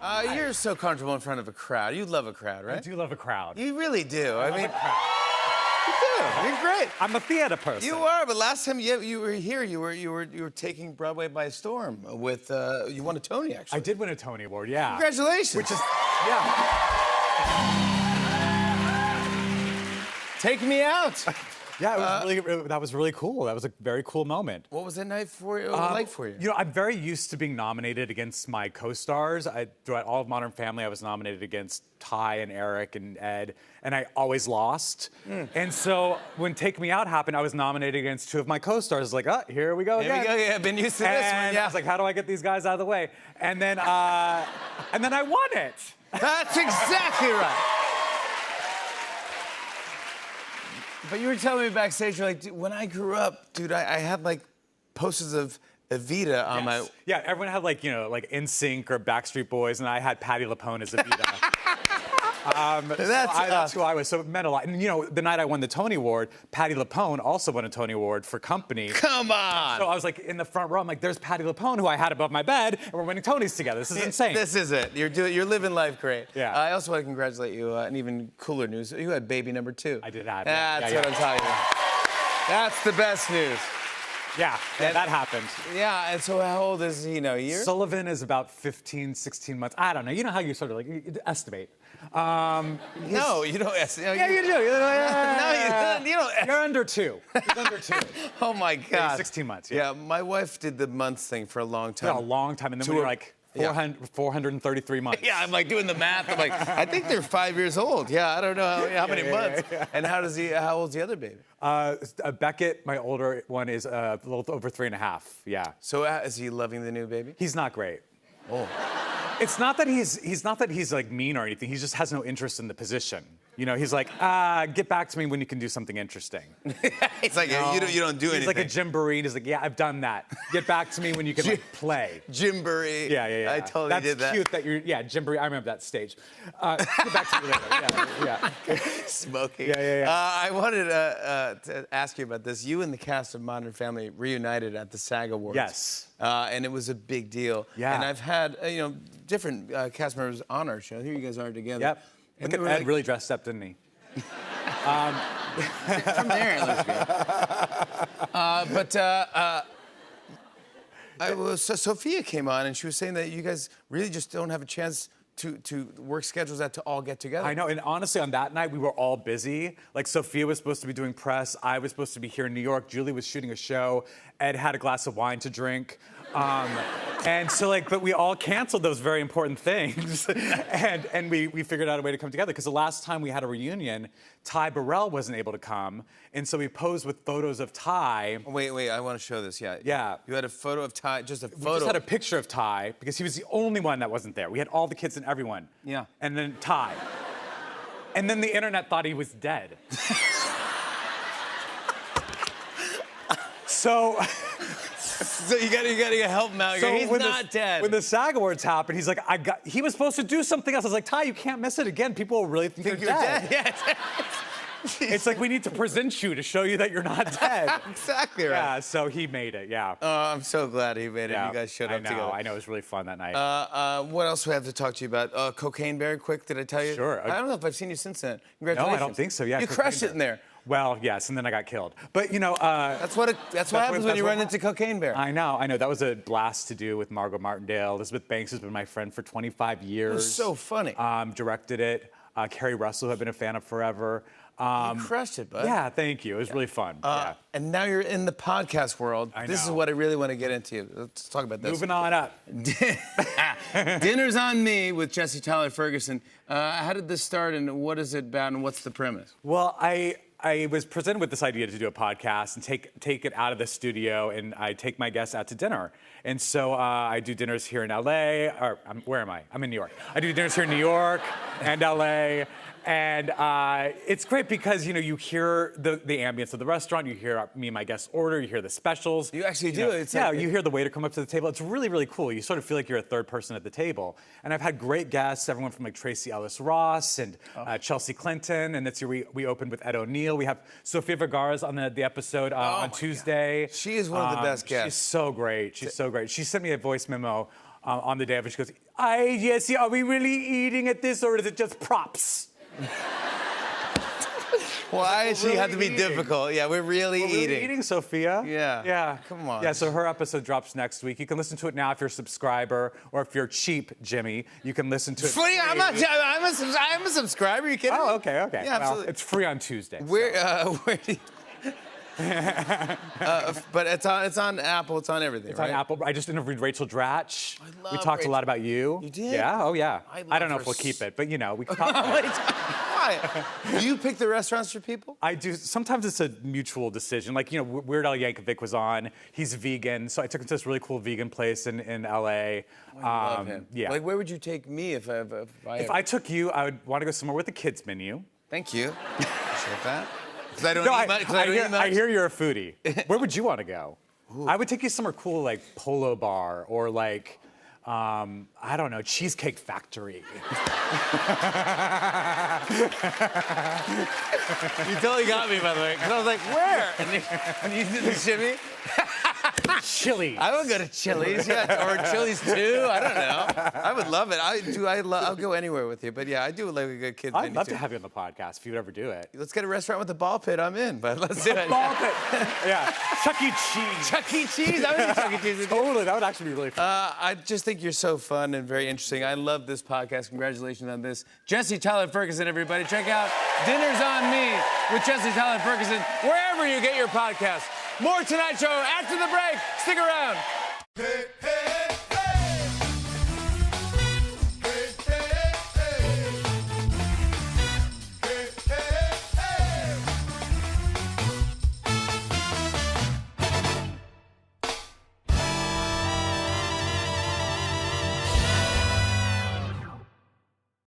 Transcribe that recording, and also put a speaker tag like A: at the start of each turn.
A: You're so comfortable in front of a crowd. You love a crowd, right?
B: I do love a crowd.
A: You really do. I mean,
B: a crowd.
A: you do. You're great.
B: I'm a theater person.
A: You are, but last time you were here, you were taking Broadway by storm with you won a Tony actually.
B: I did win a Tony Award, yeah.
A: Congratulations.
B: Which is, yeah.
A: Take me out.
B: Yeah, that was really cool. That was a very cool moment.
A: What was that night for you? Like for you?
B: You know, I'm very used to being nominated against my co-stars. Throughout all of Modern Family, I was nominated against Ty and Eric and Ed, and I always lost. And so when Take Me Out happened, I was nominated against two of my co-stars. I was like, oh, here we go again.
A: Here we go. Yeah, I've been used to this one. Yeah.
B: I was like, how do I get these guys out of the way? And then I won it.
A: That's exactly right. But you were telling me backstage, you're like, dude, when I grew up, dude, I had like posters of Evita on my.
B: Yeah, everyone had like, you know, like NSYNC or Backstreet Boys, and I had Patti LuPone as Evita. That's who I was. So it meant a lot. And you know, the night I won the Tony Award, Patti LuPone also won a Tony Award for Company.
A: Come on!
B: So I was like in the front row. I'm like, there's Patti LuPone, who I had above my bed, and we're winning Tonys together. This is insane.
A: This is it. You're living life great.
B: Yeah.
A: I also want to congratulate you. And even cooler news, you had baby number 2.
B: I did have.
A: That's what I'm talking about. That's the best news.
B: Yeah, that happened.
A: Yeah, and so how old is he now? A year?
B: Sullivan is about 15, 16 months. I don't know. You know how you sort of like you estimate.
A: No, you don't estimate.
B: Yeah, you do. No,
A: you don't.
B: You're under 2. He's under 2.
A: Oh my God.
B: 16 months.
A: Yeah, my wife did the months thing for a long time.
B: Yeah, a long time, and then we were like 433 months.
A: Yeah, I'm like doing the math. I'm like, I think they're 5 years old. Yeah, I don't know how many months.
B: Yeah.
A: And how old's the other baby?
B: Beckett, my older one, is a little over 3.5. Yeah.
A: So is he loving the new baby?
B: He's not great.
A: Oh.
B: It's not that he's like mean or anything. He just has no interest in the position. You know, he's like, get back to me when you can do something interesting.
A: It's like, you don't do anything.
B: He's like a Jim Berean. He's like, yeah, I've done that. Get back to me when you can like, play.
A: Jim Berean.
B: Yeah.
A: I totally did that.
B: That's cute that you're, Jim Berean. I remember that stage. Get back to me later. Yeah.
A: Smoking.
B: Yeah.
A: I wanted to ask you about this. You and the cast of Modern Family reunited at the SAG Awards.
B: Yes.
A: And it was a big deal.
B: Yeah.
A: And I've had, different cast members on our show. Here you guys are together.
B: Yep. Look at Ed really dressed up, didn't he?
A: From there, it looks good. So Sophia came on, and she was saying that you guys really just don't have a chance to work schedules out to all get together.
B: I know, and honestly, on that night, we were all busy. Like, Sophia was supposed to be doing press. I was supposed to be here in New York. Julie was shooting a show. Ed had a glass of wine to drink. And so, like, but we all canceled those very important things. and we figured out a way to come together. Because the last time we had a reunion, Ty Burrell wasn't able to come. And so we posed with photos of Ty.
A: Wait, I want to show this, yeah.
B: Yeah.
A: You had a photo of Ty, just a photo.
B: We just had a picture of Ty, because he was the only one that wasn't there. We had all the kids and everyone.
A: Yeah.
B: And then Ty. And then the internet thought he was dead. So
A: you gotta help him out. He's not dead.
B: When the SAG Awards happened, he's like, he was supposed to do something else. I was like, Ty, you can't miss it again. People will really think you're dead.
A: Yeah.
B: It's like we need to present you to show you that you're not dead.
A: Exactly right.
B: Yeah, so he made it, yeah.
A: Oh, I'm so glad he made it.
B: Yeah,
A: you guys showed up together.
B: I know, it was really fun that night.
A: What else do we have to talk to you about? Cocaine Bear, quick, did I tell you?
B: Sure.
A: I don't know if I've seen you since then. Congratulations.
B: No, I don't think so, yeah.
A: You crushed it in there.
B: Well, yes, and then I got killed. But, you know...
A: That's what happens when you run into Cocaine Bear.
B: I know. That was a blast to do with Margot Martindale. Elizabeth Banks has been my friend for 25 years.
A: It was so funny.
B: Directed it. Carrie Russell, who I've been a fan of forever.
A: You crushed it, bud.
B: Yeah, thank you. It was really fun. Yeah.
A: And now you're in the podcast world. This is what I really want to get into. Let's talk about this.
B: Moving on up.
A: Dinner's on Me with Jesse Tyler Ferguson. How did this start, and what is it about, and what's the premise?
B: Well, I was presented with this idea to do a podcast and take it out of the studio, and I take my guests out to dinner. And so I do dinners here in LA, or where am I? I'm in New York. I do dinners here in New York and LA. And it's great because, you know, you hear the ambience of the restaurant, you hear me and my guests order, you hear the specials.
A: You actually do.
B: You hear the waiter come up to the table. It's really, really cool. You sort of feel like you're a third person at the table. And I've had great guests, everyone from like Tracy Ellis Ross and Chelsea Clinton. And this year we opened with Ed O'Neill. We have Sofia Vergara's on the episode on Tuesday.
A: God. She is one of the best guests.
B: She's so great. She's so great. She sent me a voice memo on the day of it. She goes, Yes, yeah, are we really eating at this or is it just props?
A: Why does she have to be
B: really eating.
A: difficult? Yeah, we're really eating.
B: Eating, Sophia?
A: Yeah.
B: Yeah.
A: Come on.
B: Yeah, so her episode drops next week. You can listen to it now if you're a subscriber, or if you're cheap, Jimmy, you can listen to it.
A: Funny, I'm a subscriber. Are you kidding me?
B: Oh, okay.
A: Yeah,
B: Well,
A: absolutely.
B: it's free on Tuesday.
A: Where do you... but it's on Apple. It's on everything.
B: It's on
A: right?
B: Apple. I just interviewed Rachel Dratch.
A: love
B: We talked a lot
A: Rachel.
B: about you.
A: You did?
B: Yeah. Oh, yeah.
A: I
B: I don't
A: love
B: know
A: her
B: if we'll keep it, but we can talk.
A: Wait, why? Do you pick the restaurants for people?
B: I do. Sometimes it's a mutual decision. Like, Weird Al Yankovic was on. He's vegan, so I took him to this really cool vegan place in LA.
A: I love him.
B: Yeah.
A: Like, where would you take me if
B: If I took you, I would want to go somewhere with the kids menu.
A: Thank you. Appreciate that. Because I don't
B: No,
A: eat much. 'cause I don't eat much.
B: I hear you're a foodie. Where would you want to go? I would take you somewhere cool like Polo Bar or like, I don't know, Cheesecake Factory.
A: You totally got me, by the way. Because I was like, where? And you did the shimmy.
B: Chili's.
A: I would go to Chili's, yeah, or Chili's too. I don't know. I would love it. I'll go anywhere with you. But yeah, I do like a good kid
B: I'd
A: menu
B: love
A: too.
B: to have you on the podcast if you would ever do it.
A: Let's get a restaurant with a ball pit. I'm in. But let's do it.
B: Ball pit. Yeah. Chuck E. Cheese.
A: Chuck E. Cheese. I would do Chuck E. Cheese.
B: Totally. That would actually be really fun.
A: I just think you're so fun and very interesting. I love this podcast. Congratulations on this. Jesse Tyler Ferguson, everybody. Check out Dinner's on Me with Jesse Tyler Ferguson, wherever you get your podcast. More Tonight Show after the break. Stick around.
C: Hey, hey.